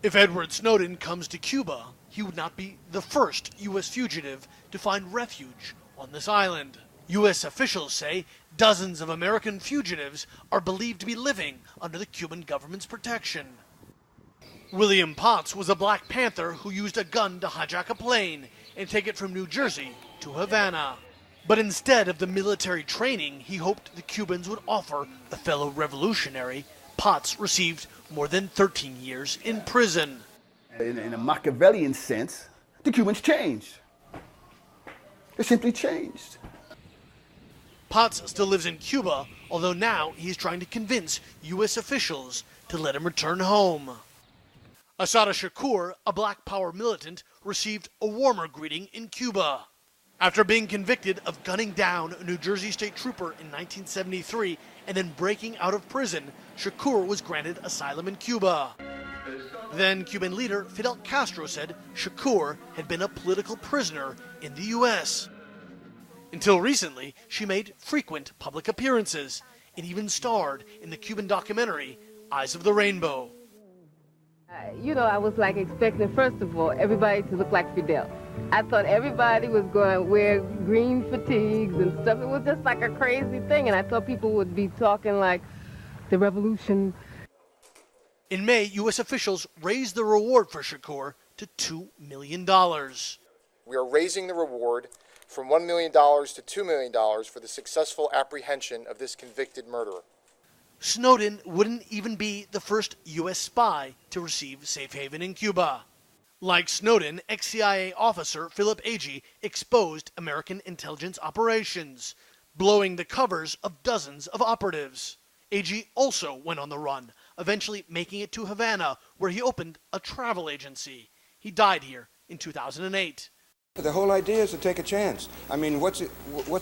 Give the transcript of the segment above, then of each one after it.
If Edward Snowden comes to Cuba, he would not be the first U.S. fugitive to find refuge on this island. U.S. officials say dozens of American fugitives are believed to be living under the Cuban government's protection. William Potts was a Black Panther who used a gun to hijack a plane and take it from New Jersey to Havana. But instead of the military training he hoped the Cubans would offer a fellow revolutionary, Potts received more than 13 years in prison. In a Machiavellian sense, the Cubans changed. They simply changed. Potts still lives in Cuba, although now he's trying to convince U.S. officials to let him return home. Assata Shakur, a Black Power militant, received a warmer greeting in Cuba. After being convicted of gunning down a New Jersey state trooper in 1973 and then breaking out of prison, Shakur was granted asylum in Cuba. Then Cuban leader Fidel Castro said Shakur had been a political prisoner in the U.S. Until recently, she made frequent public appearances and even starred in the Cuban documentary Eyes of the Rainbow. I was expecting, first of all, everybody to look like Fidel. I thought everybody was going to wear green fatigues and stuff. It was just like a crazy thing, and I thought people would be talking like the revolution. In May, U.S. officials raised the reward for Shakur to $2 million. We are raising the reward from $1 million to $2 million for the successful apprehension of this convicted murderer. Snowden wouldn't even be the first U.S. spy to receive safe haven in Cuba. Like Snowden, ex-CIA officer Philip Agee exposed American intelligence operations, blowing the covers of dozens of operatives. Agee also went on the run, eventually making it to Havana, where he opened a travel agency. He died here in 2008. The whole idea is to take a chance. I mean, what's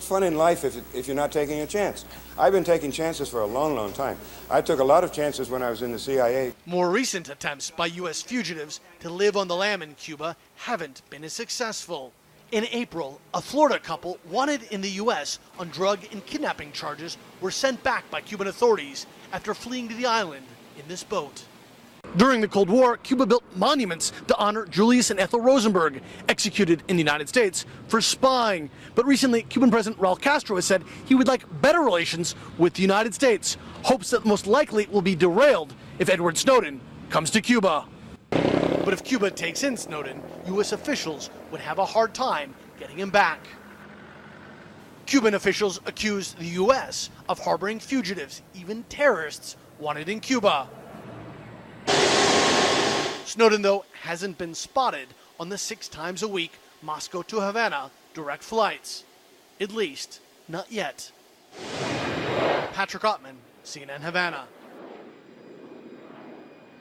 fun in life if you're not taking a chance? I've been taking chances for a long, long time. I took a lot of chances when I was in the CIA. More recent attempts by U.S. fugitives to live on the lam in Cuba haven't been as successful. In April, a Florida couple wanted in the U.S. on drug and kidnapping charges were sent back by Cuban authorities after fleeing to the island in this boat. During the Cold War, Cuba built monuments to honor Julius and Ethel Rosenberg, executed in the United States for spying. But recently, Cuban President Raul Castro has said he would like better relations with the United States, hopes that most likely will be derailed if Edward Snowden comes to Cuba. But if Cuba takes in Snowden, U.S. officials would have a hard time getting him back. Cuban officials accuse the U.S. of harboring fugitives, even terrorists, wanted in Cuba. Snowden, though, hasn't been spotted on the 6 times a week Moscow to Havana direct flights. At least, not yet. Patrick Ottman, CNN Havana.